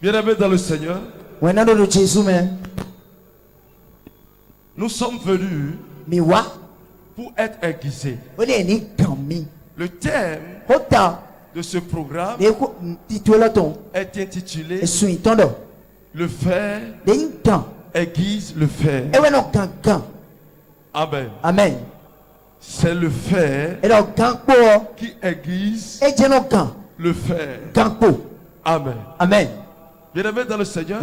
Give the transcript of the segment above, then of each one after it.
Bien-aimés dans le Seigneur, nous sommes venus pour être aiguisés. Le thème de ce programme est intitulé Le fer aiguise le fer. Amen. Amen. C'est le fer qui aiguise le fer. Amen. Amen. Bien-aimés dans le Seigneur,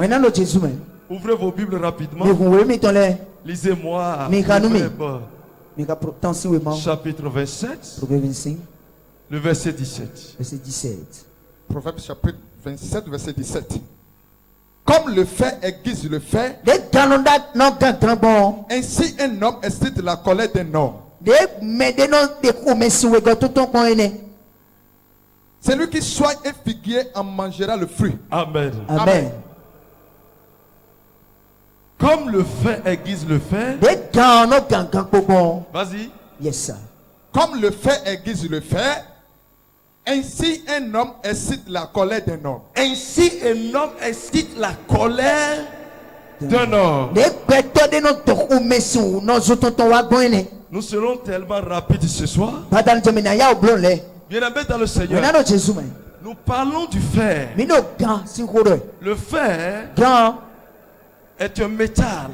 ouvrez vos Bibles rapidement. Lisez-moi chapitre 27, le verset 17. Proverbe chapitre 27, verset 17. Comme le fer aiguise le fer, ainsi un homme excite la colère d'un homme. Celui qui soigne un figuier en mangera le fruit. Amen. Amen. Comme le fer aiguise le fer. Vas-y. Yes, sir. Comme le fer aiguise le fer, ainsi un homme excite la colère d'un homme. Ainsi un homme excite la colère d'un homme. Nous serons tellement rapides ce soir. Bien-aimés dans le Seigneur, nous parlons du fer. Le fer est un métal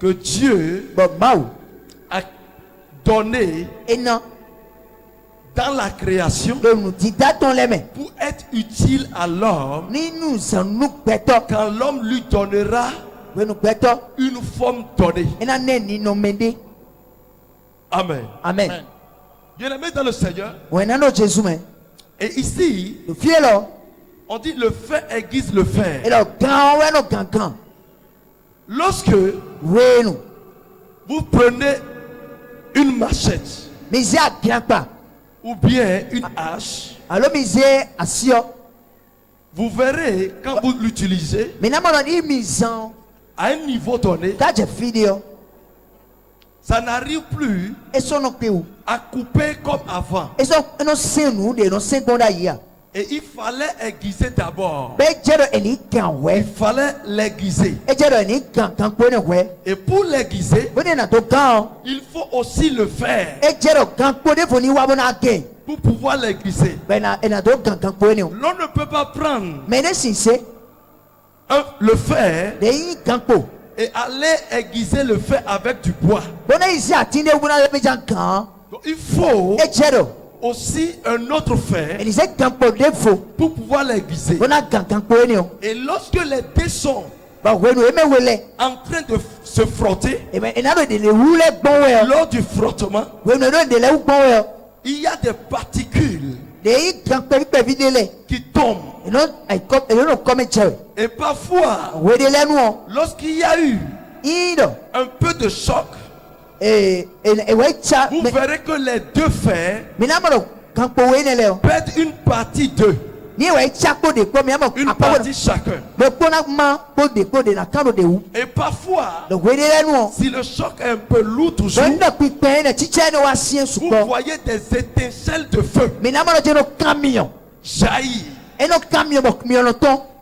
que Dieu a donné dans la création pour être utile à l'homme quand l'homme lui donnera une forme donnée. Amen. Amen. Bien-aimés dans le Seigneur, et ici, on dit le fer aiguise le fer. Lorsque vous prenez une machette ou bien une hache, vous verrez quand vous l'utilisez à un niveau donné, ça n'arrive plus à couper comme avant. Et il fallait aiguiser d'abord. Il fallait l'aiguiser. Et pour l'aiguiser, il faut aussi le faire pour pouvoir l'aiguiser. L'on ne peut pas prendre le fer et aller aiguiser le fer avec du bois. Donc il faut aussi un autre fer pour pouvoir l'aiguiser. Et lorsque les deux sont en train de se frotter, lors du frottement, il y a des particules qui tombent. Et parfois, lorsqu'il y a eu un peu de choc, vous verrez que les deux fers perdent une partie d'eux. Une partie chacun. Et parfois, si le choc est un peu lourd toujours, vous voyez des étincelles de feu jaillir.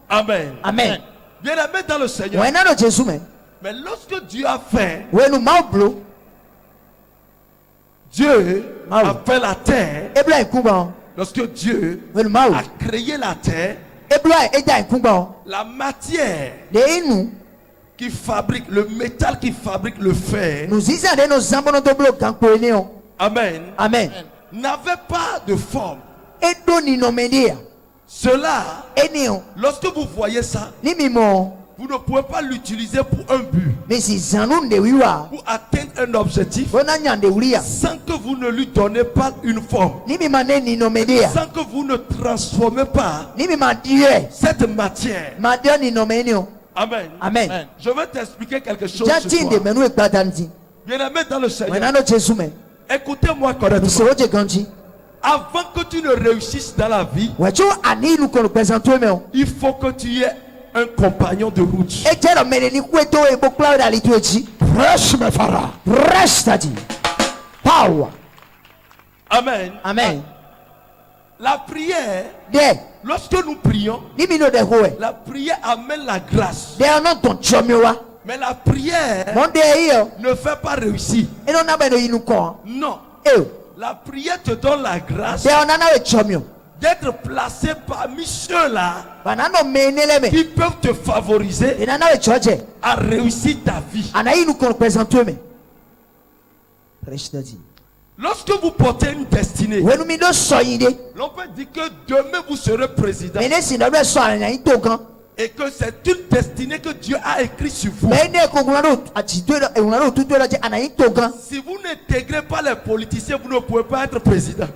Amen. Amen. Bien-aimés dans le Seigneur. Mais lorsque Dieu a fait, Dieu a fait la terre. Lorsque Dieu a créé la terre, la matière qui fabrique, le métal qui fabrique le fer, Amen, Amen, n'avait pas de forme. Cela, lorsque vous voyez ça, vous ne pouvez pas l'utiliser pour un but, pour atteindre un objectif, sans que vous ne lui donnez pas une forme, sans que vous ne transformez pas cette matière. Amen. Amen. Je vais t'expliquer quelque chose ce soir. Bien-aimé dans le Seigneur, écoutez-moi correctement. Avant que tu ne réussisses dans la vie, il faut que tu aies un compagnon de route. Prêche mes pharaons. Power. Amen. Amen. La prière Lorsque nous prions, la prière amène la grâce. Mais la prière ne fait pas réussir. Non. La prière te donne la grâce d'être placé parmi ceux-là qui peuvent te favoriser à réussir ta vie. Lorsque vous portez une destinée, l'on peut dire que demain vous serez président et que c'est une destinée que Dieu a écrite sur vous. Si vous n'intégrez pas les politiciens, vous ne pouvez pas être président.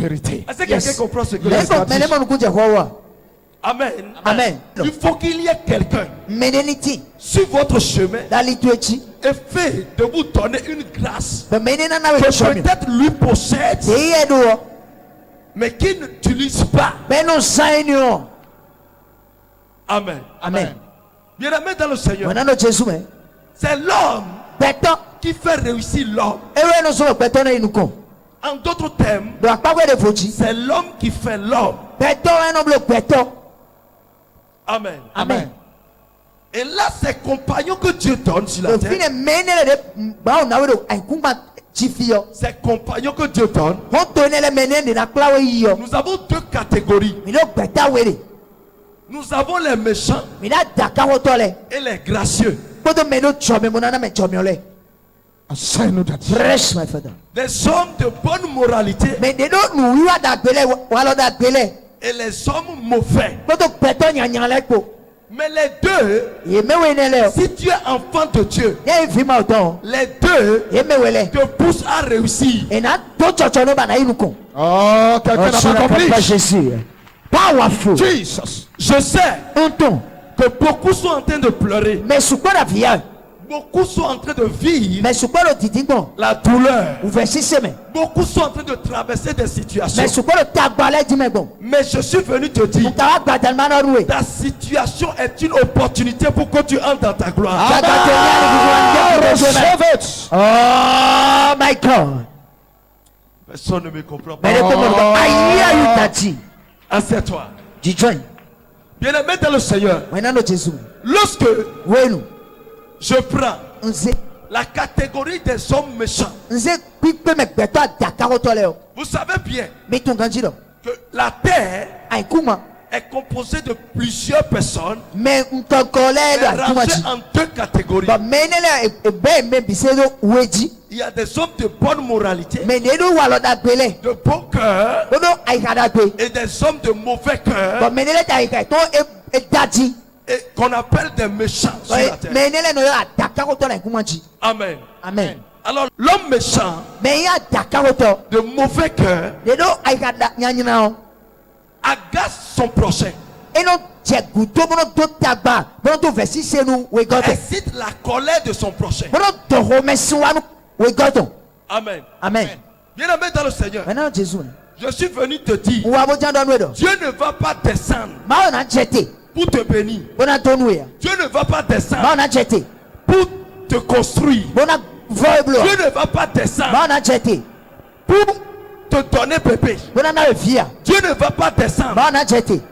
Vérité. Est-ce que quelqu'un comprend ce que je dis? Amen. Amen. Il faut qu'il y ait quelqu'un sur votre chemin et fait de vous donner une grâce que peut-être lui possède, mais qui n'utilise pas. Amen. Amen. Bien-aimé dans le Seigneur, c'est l'homme qui fait réussir l'homme. En d'autres termes, c'est l'homme qui fait l'homme. Amen. Amen. Et là, ces compagnons que Dieu donne sur la terre, ces compagnons que Dieu donne, nous avons deux catégories. Nous avons les méchants et les gracieux. Des hommes de bonne moralité et les hommes mauvais. Mais les deux, si tu es enfant de Dieu, les deux te poussent à réussir. Oh, quelqu'un n'a pas compris. Powerful. Jesus. Je sais que beaucoup sont en train de pleurer. Beaucoup sont en train de vivre la douleur. Beaucoup sont en train de traverser des situations. Mais je suis venu te dire, ta situation est une opportunité pour que tu entres dans ta gloire. Oh my God. Personne ne me comprend pas. Assieds-toi. Bien-aimé dans le Seigneur, lorsque je prends la catégorie des hommes méchants, vous savez bien que la terre est composée de plusieurs personnes, mais rangées en deux catégories. Il y a des hommes de bonne moralité, de bon cœur, et des hommes de mauvais cœur, et qu'on appelle des méchants sur la terre. Amen. Amen. Alors l'homme méchant, de mauvais cœur, agace son prochain, excite la colère de son prochain. Amen. Amen. Bien-aimé dans le Seigneur, je suis venu te dire, Dieu ne va pas descendre pour te bénir. Dieu ne va pas descendre pour te construire. Dieu ne va pas descendre pour te donner bébé. Dieu ne va pas descendre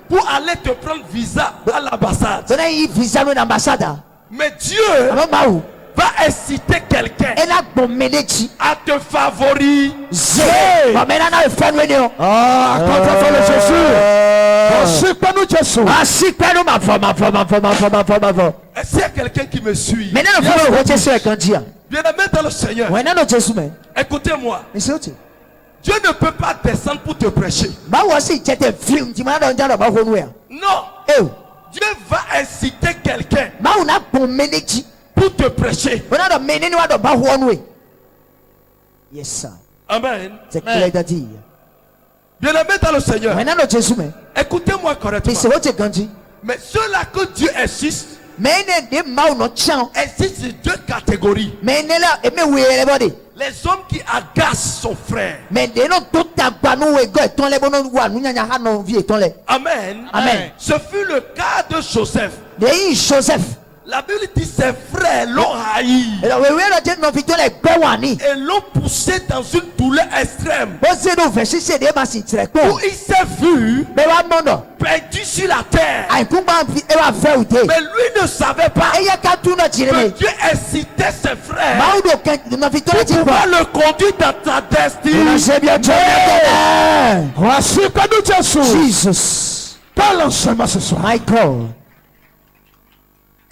pour aller te prendre visa à l'ambassade. Mais Dieu va inciter quelqu'un à te favoriser. Ah, quand Jésus. Est-ce qu'il y a quelqu'un qui me suit? Bien-aimé dans le Seigneur, écoutez-moi. Dieu ne peut pas descendre pour te prêcher. Non. Dieu va inciter quelqu'un pour te prêcher. Yes, sir. Amen. Amen. Bien-aimé dans le Seigneur, écoutez-moi correctement. Mais ceux-là que Dieu existe sur deux catégories. Les hommes qui agacent son frère. Amen. Amen. Ce fut le cas de Joseph. La Bible dit ses frères l'ont haï. Et l'ont poussé dans une douleur extrême. Où il s'est vu perdu sur la terre. Mais lui ne savait pas que Dieu incitait ses frères pour pouvoir le conduire dans ta destinée. Voici que nous te souhaitons. Jesus. Parlons seulement ce soir. My God.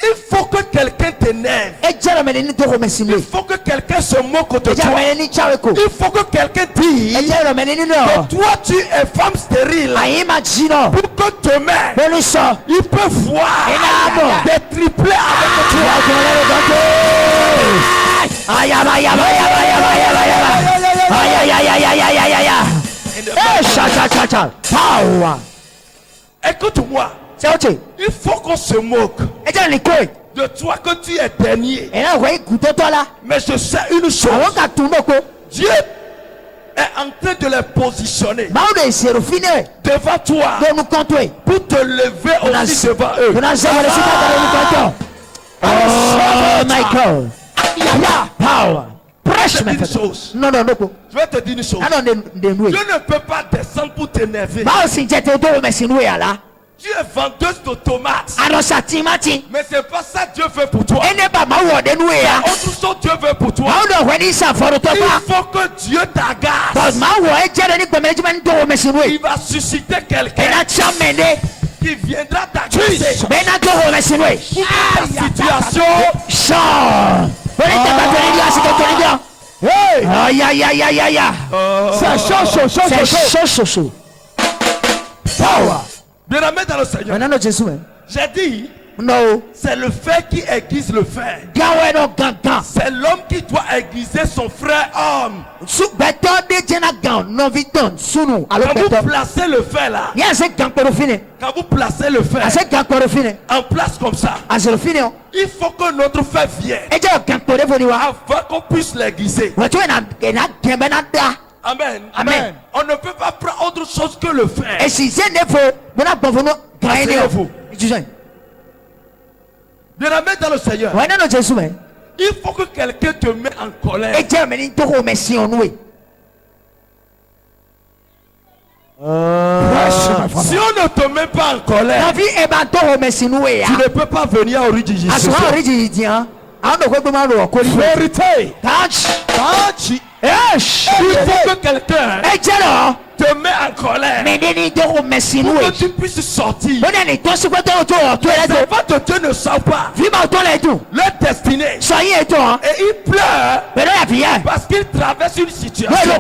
Il faut que quelqu'un t'énerve. Il faut que quelqu'un se moque de toi. Il faut que quelqu'un dise que toi tu es femme stérile. Pour que demain il peut voir des triplés avec toi. Aïe aïe aïe aïe aïe aïe. Power. Écoute-moi. Il faut qu'on se moque de toi que tu es dernier. Mais je sais une chose. Dieu est en train de les positionner devant toi pour te lever aussi devant eux. Oh my God. Power. Je vais te dire une chose. Je vais te dire une chose. Dieu ne peut pas descendre pour t'énerver. Tu es vendeuse de tomates. Mais c'est pas ça que Dieu veut pour toi. C'est autre chose que Dieu veut pour toi. Il faut que Dieu t'agace. Il va susciter quelqu'un qui viendra t'agacer pour que ta situation c'est chaud. Power. Bien-aimé dans le Seigneur. J'ai dit, c'est le fer qui aiguise le fer. C'est l'homme qui doit aiguiser son frère homme. Quand vous placez le fer là, quand vous placez le fer en place comme ça, il faut que notre fer vienne afin qu'on puisse l'aiguiser. Amen. Amen. On ne peut pas prendre autre chose que le fer. Bien-aimé dans le Seigneur. Il faut que quelqu'un te mette en colère. Si on ne te met pas en colère, tu ne peux pas venir au Ridji. Vérité. Il faut que quelqu'un te met en colère pour que tu puisses sortir. Les enfants de Dieu ne savent pas leur destinée. Et ils pleurent parce qu'ils traversent une situation.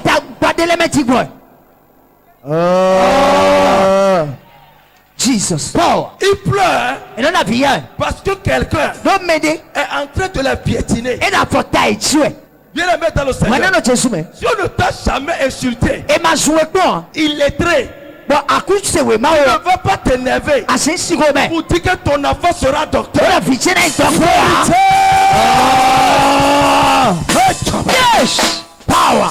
Jesus. Ils pleurent parce que quelqu'un est en train de les piétiner. Bien-aimé dans le Seigneur, si on ne t'a jamais insulté, illettré, il ne va pas t'énerver pour dire que ton enfant sera docteur. Power.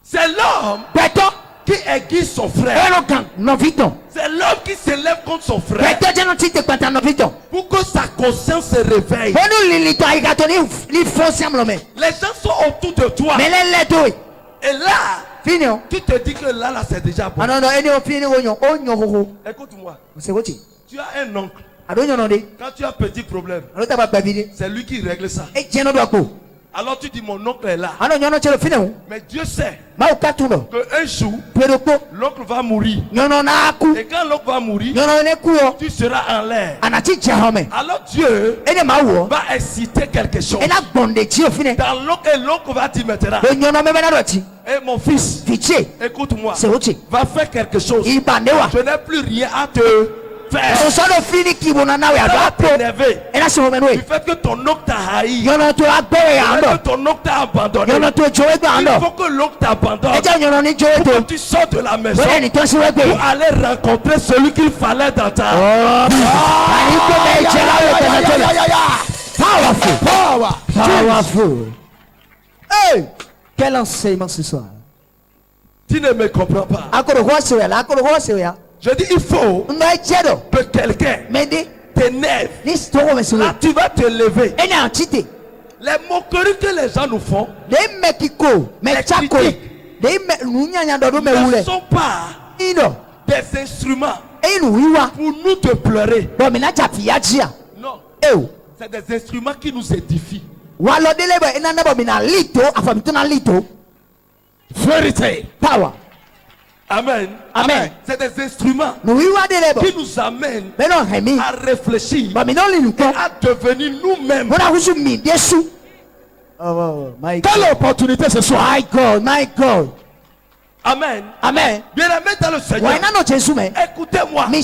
C'est l'homme qui aiguise son frère. C'est l'homme qui s'élève contre son frère pour que sa conscience se réveille. Les gens sont autour de toi. Et là, tu te dis que là c'est déjà bon. Écoute-moi. Tu as un oncle. Quand tu as un petit problème, c'est lui qui règle ça. Alors tu dis mon oncle est là. Mais Dieu sait qu'un jour l'oncle va mourir. Et quand l'oncle va mourir, tu seras en l'air. Alors Dieu va inciter quelque chose dans l'oncle, et l'oncle va dire maintenant, et mon fils, écoute-moi, va faire quelque chose. Je n'ai plus rien à te faire. Tu fais que ton oncle t'a haï. Tu fais que ton oncle t'a abandonné. Il faut que l'oncle t'abandonne pour que tu sors de la maison pour aller rencontrer celui qu'il fallait dans ta Powerful. Hey, quel enseignement ce soir. Tu ne me comprends pas. Je dis il faut que quelqu'un t'énerve, là tu vas te lever. Les moqueries que les gens nous font, les critiques, ne sont pas des instruments pour nous de pleurer. Non, c'est des instruments qui nous édifient. Vérité. Power. Amen. Amen. C'est des instruments qui nous amènent à réfléchir et à devenir nous-mêmes. Quelle opportunité ce soir. My God, my God. Amen. Amen. Bien-aimé dans le Seigneur, écoutez-moi. Si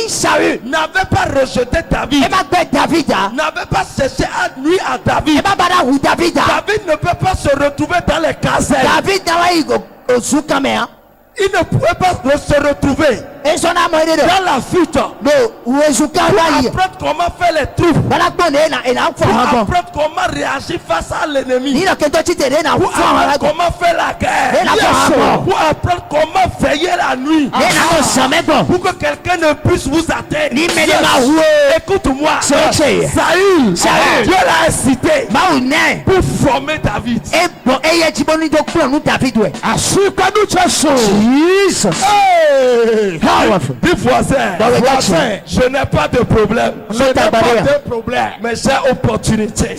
Saül n'avait pas rejeté David, n'avait pas cessé à nuire à David, David ne peut pas se retrouver dans les casernes. Il ne pouvait pas se retrouver dans la fuite pour apprendre comment faire les troupes, pour apprendre comment réagir face à l'ennemi, pour apprendre comment faire la guerre, pour apprendre comment veiller la nuit, pour que quelqu'un ne puisse vous atteindre. Écoute-moi, Saül, Dieu l'a incité pour former David. Jesus. Hey. Powerful. Dis voisin, je n'ai pas de problème. Je n'ai pas de problème. Mais j'ai opportunité.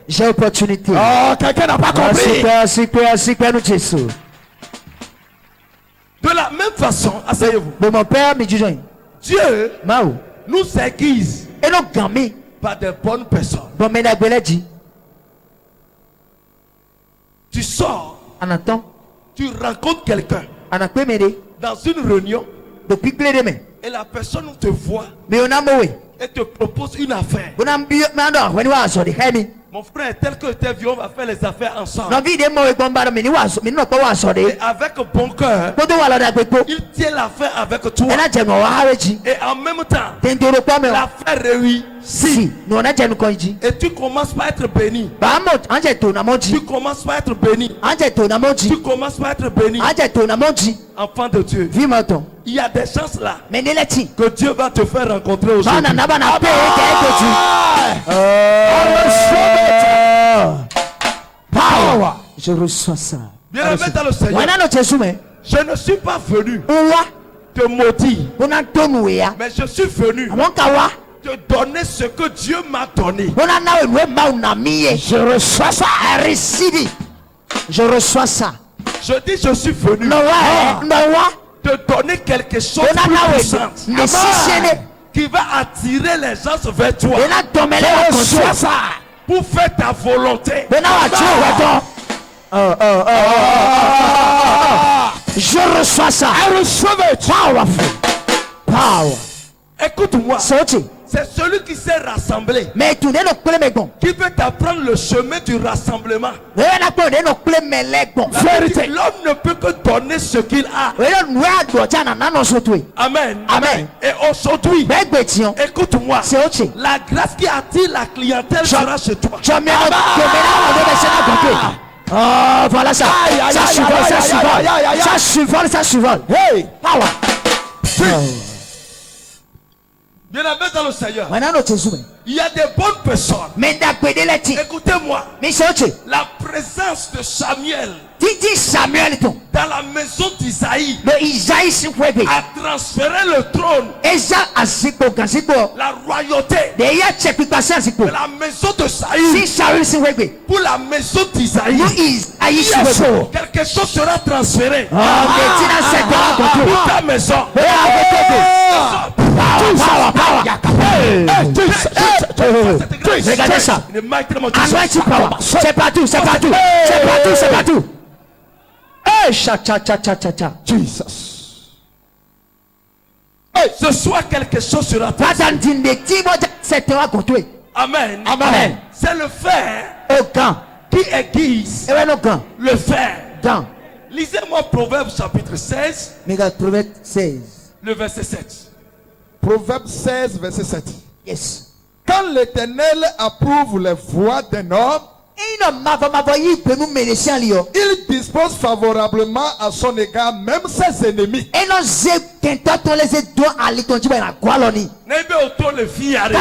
J'ai opportunité. Oh, quelqu'un n'a pas compris. De la même façon, asseyez-vous. Dieu nous aiguise par de bonnes personnes. Tu sors. Tu rencontres quelqu'un dans une réunion et la personne te voit et te propose une affaire. Mon frère, tel que t'es vieux, on va faire les affaires ensemble. Et avec bon cœur, il tient l'affaire avec toi. Et en même temps, l'affaire réussit. Et tu commences par être béni. Tu commences par être béni. Tu commences par être béni. Enfant de Dieu. Il y a des chances là que Dieu va te faire rencontrer aujourd'hui. Power. Je reçois ça. Bien aimé dans le Seigneur, je ne suis pas venu te maudire, mais je suis venu te donner ce que Dieu m'a donné. Je reçois ça. Je reçois ça. Je dis je suis venu te donner quelque chose de puissant qui va attirer les gens vers toi. Je reçois ça. Pour faire ta volonté. Je reçois ça. Power. Écoute-moi. C'est celui qui s'est rassemblé qui peut t'apprendre le chemin du rassemblement. L'homme ne peut que donner ce qu'il a. Amen. Amen. Et aujourd'hui, écoute-moi, la grâce qui attire la clientèle sera chez toi. Oh, voilà ça. Ça survole. Hey, power. Bien aimé dans le Seigneur, il y a des bonnes personnes. Écoutez-moi, la présence de Samuel dans la maison d'Isaïe a transféré le trône, la royauté de la maison de Saül pour la maison d'Isaïe. Quelque chose sera transféré pour ta maison. Regardez ça. C'est partout. Jesus. Ce soir quelque chose sera transféré. Amen. Amen. C'est le fer qui aiguise le fer. Lisez-moi Proverbe chapitre 16. Le verset 7. Proverbe 16, verset 7. Yes. Quand l'Éternel approuve les voies d'un homme, Il dispose favorablement à son égard même ses ennemis. Quand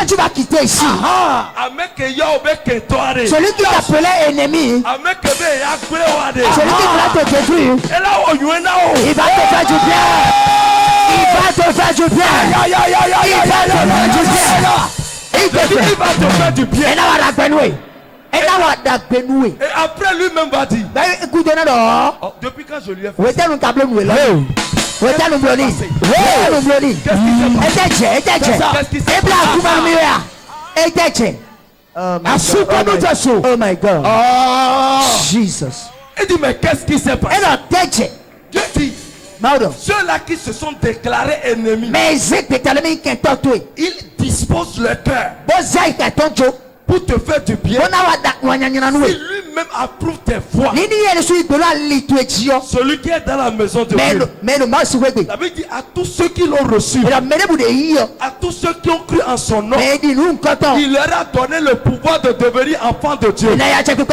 tu vas quitter ici, celui qui t'appelait ennemi, celui qui voulait te détruire, il va te faire du bien. Il va te faire du bien. Il va te faire du bien. Et après lui-même va dire, depuis quand je lui ai fait ça, oh my God. Jesus. Il dit, mais qu'est-ce qui s'est passé? Dieu dit, ceux-là qui se sont déclarés ennemis, ils disposent leur cœur pour te faire du bien. Si lui-même approuve tes voies, celui qui est dans la maison de Dieu, David dit à tous ceux qui l'ont reçu, à tous ceux qui ont cru en son nom, il leur a donné le pouvoir de devenir enfants de Dieu. Alors si tu es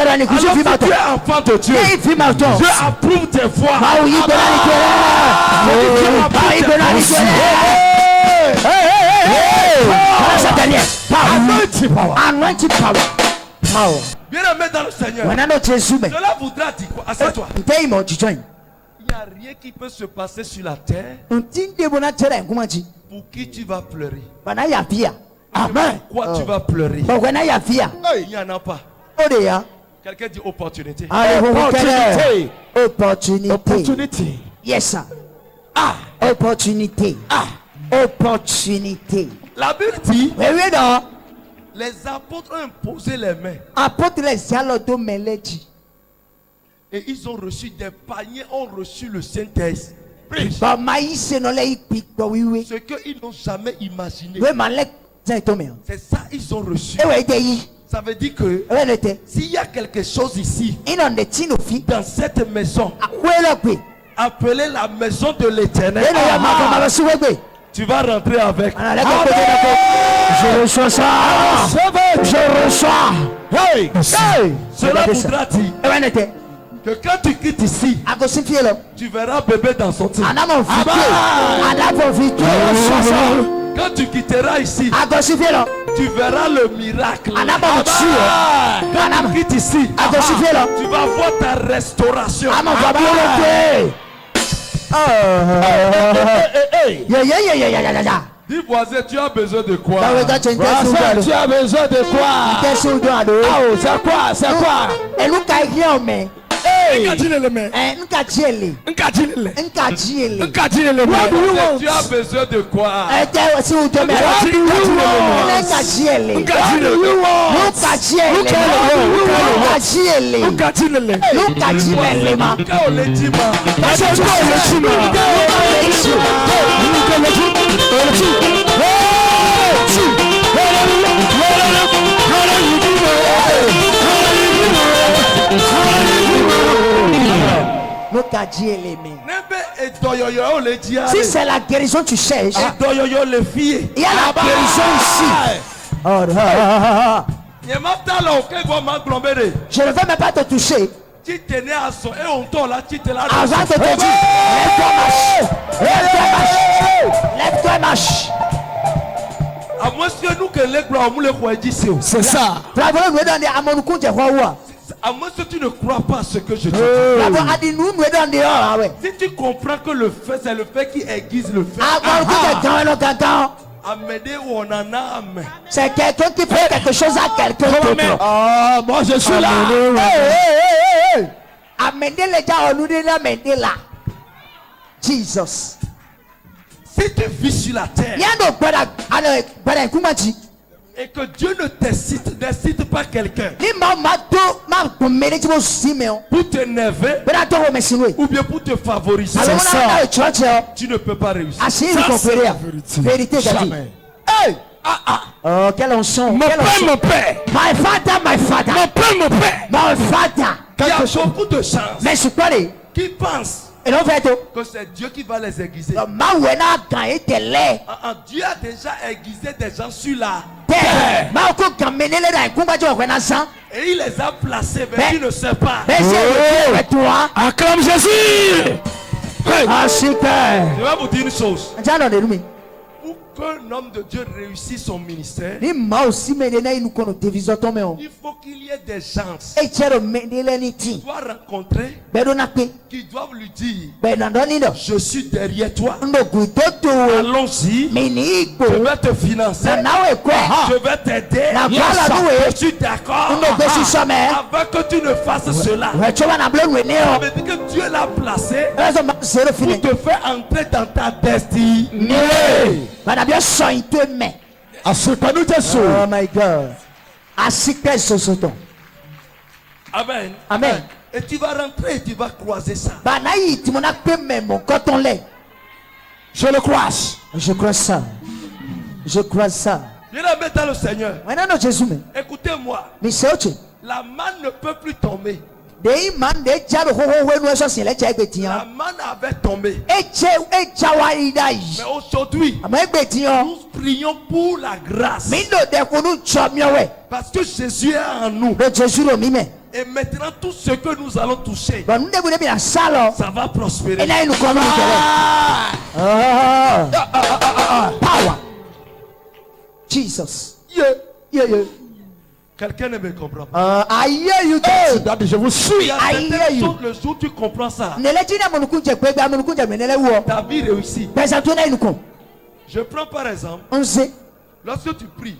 enfant de Dieu, Dieu approuve tes voies. Bien aimé dans le Seigneur, cela voudra dire quoi? Assieds-toi. Il n'y a rien qui peut se passer sur la terre pour qui tu vas pleurer. Amen. Pourquoi tu vas pleurer? Il n'y en a pas. Quelqu'un dit opportunité. Opportunité. Yes, sir. Opportunité. Opportunité. La Bible dit, les apôtres ont imposé les mains. Et ils ont reçu des paniers, ont reçu le Saint-Esprit. Ce qu'ils n'ont jamais imaginé. C'est ça ils ont reçu. Ça veut dire que s'il y a quelque chose ici, dans cette maison, appelée la maison de l'Éternel, tu vas rentrer avec. Je reçois ça. Je reçois. Cela voudra dire que quand tu quittes ici, tu verras bébé dans son titre. Quand tu quitteras ici, tu verras le miracle. Quand tu quittes ici, tu vas voir ta restauration. Dis voisin, tu as besoin de quoi? Tu as besoin de quoi? C'est quoi? C'est quoi? Tu as besoin de quoi? Si c'est la guérison tu cherches, il y a la guérison ici. Je ne veux même pas te toucher. Avant de te dire, lève-toi et marche. C'est ça. À moins que tu ne crois pas à ce que je te dis. Si tu comprends que le fait, c'est le fait qui aiguise le fait. C'est quelqu'un qui fait quelque chose à quelqu'un d'autre. Moi je suis là. Jesus. Si tu vis sur la terre et que Dieu ne n'incite pas quelqu'un pour t'énerver ou bien pour te favoriser, tu ne peux pas réussir. Vérité, jamais. Oh, quel onction. Mon père. My father. Mon père. My father. Il y a beaucoup de gens qui pensent que c'est Dieu qui va les aiguiser. Dieu a déjà aiguisé des gens sur terre. Et il les a placés, mais tu ne sais pas. Acclame Jésus. Je vais vous dire une chose. Pour qu'un homme de Dieu réussisse son ministère, il faut qu'il y ait des gens qu'il doit rencontrer, qui doivent lui dire: je suis derrière toi, allons-y, je vais te financer, je vais t'aider, je suis d'accord, avant que tu ne fasses cela. Ça veut dire que Dieu l'a placé pour te faire entrer dans ta destinée. Oh my God. Amen. Amen. Et tu vas rentrer et tu vas croiser ça. Je le croise. Je crois ça. Je crois ça. Je la mets dans le Seigneur. Écoutez-moi. La manne ne peut plus tomber. La manne avait tombé. Mais aujourd'hui, nous prions pour la grâce. Parce que Jésus est en nous. Et maintenant, tout ce que nous allons toucher, ça va prospérer. Power. Jesus. Quelqu'un ne me comprend pas. I hear you. Je vous suis. Le jour où tu comprends ça, ta vie réussit. Je prends par exemple, lorsque tu pries,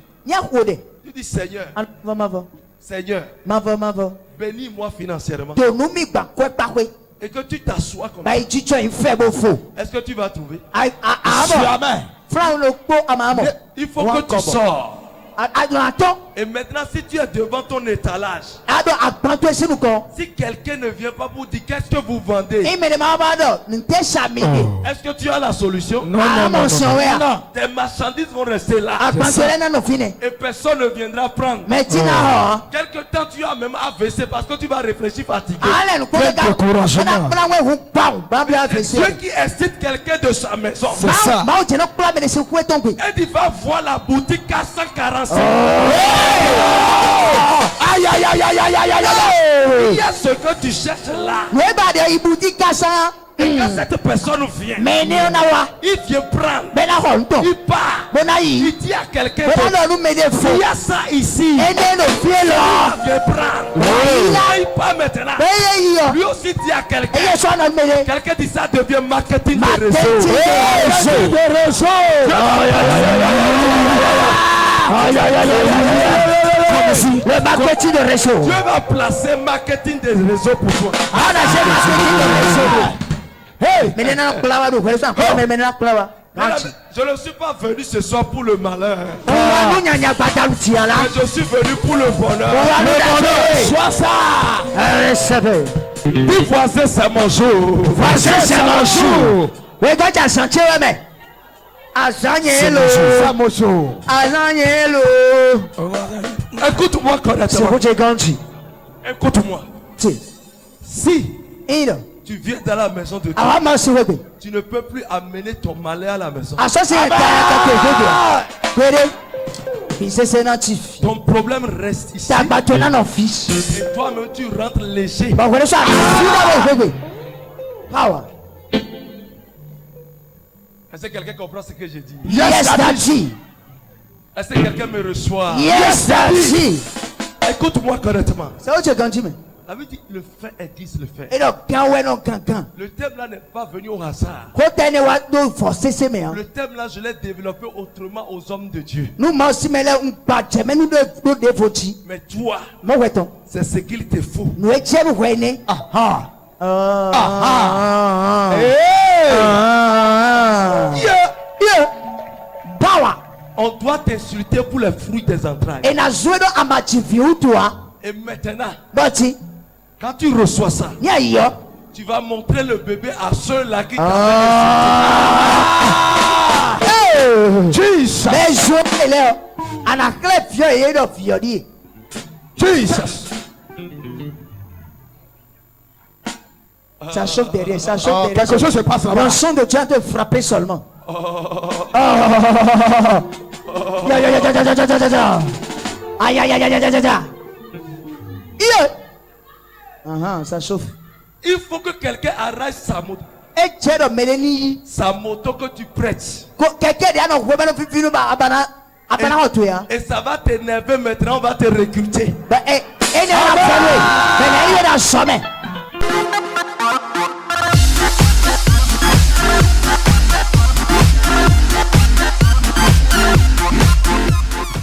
tu dis: Seigneur, Seigneur, bénis-moi financièrement. Et que tu t'assois comme ça. Est-ce que tu vas trouver? Amen. Il faut que tu sors. Et maintenant, si tu es devant ton étalage, si quelqu'un ne vient pas pour dire qu'est-ce que vous vendez, est-ce que tu as la solution? Non. Tes marchandises vont rester là. Et personne ne viendra prendre. Quelque temps tu as même AVC parce que tu vas réfléchir fatigué. Dieu qui excite quelqu'un de sa maison, c'est ça. et il va voir la boutique à 145. Il y a ce que tu cherches là. Et quand cette personne vient, il vient prendre, il part, il dit à quelqu'un: il y a ça ici, il vient prendre, il part maintenant. Lui aussi dit à quelqu'un, quelqu'un dit ça devient marketing de réseau. Le marketing de réseau. Dieu va placer marketing de réseau pour toi. Je ne suis pas venu ce soir pour le malheur. Mais je suis venu pour le bonheur. Sois ça. Dis voisin, c'est mon jour. Voisin, c'est mon jour. Écoute-moi correctement. Écoute-moi. Si tu viens dans la maison de Dieu, tu ne peux plus amener ton malheur à la maison. Ton problème reste ici. Et toi-même tu rentres léger. Est-ce que quelqu'un comprend ce que j'ai dit? Yes, Daddy. Est-ce que quelqu'un me reçoit? Yes, Daddy. Écoute-moi correctement. La Bible dit: le fait existe le fait. Le thème là n'est pas venu au hasard. Le thème là, je l'ai développé autrement aux hommes de Dieu. Mais toi, c'est ce qu'il te faut. On doit t'insulter pour les fruits des entrailles. Et maintenant, quand tu reçois ça, tu vas montrer le bébé à ceux-là qui Jesus. Jesus. Ça chauffe derrière, ça chauffe derrière. Quelque chose se passe là-bas. Le son de Dieu te frapper seulement. Aïe, aïe, aïe, aïe, aïe, aïe. Ça chauffe. Il faut que quelqu'un arrache sa moto. Sa moto que tu prêtes. Et ça va t'énerver maintenant, on va te recruter.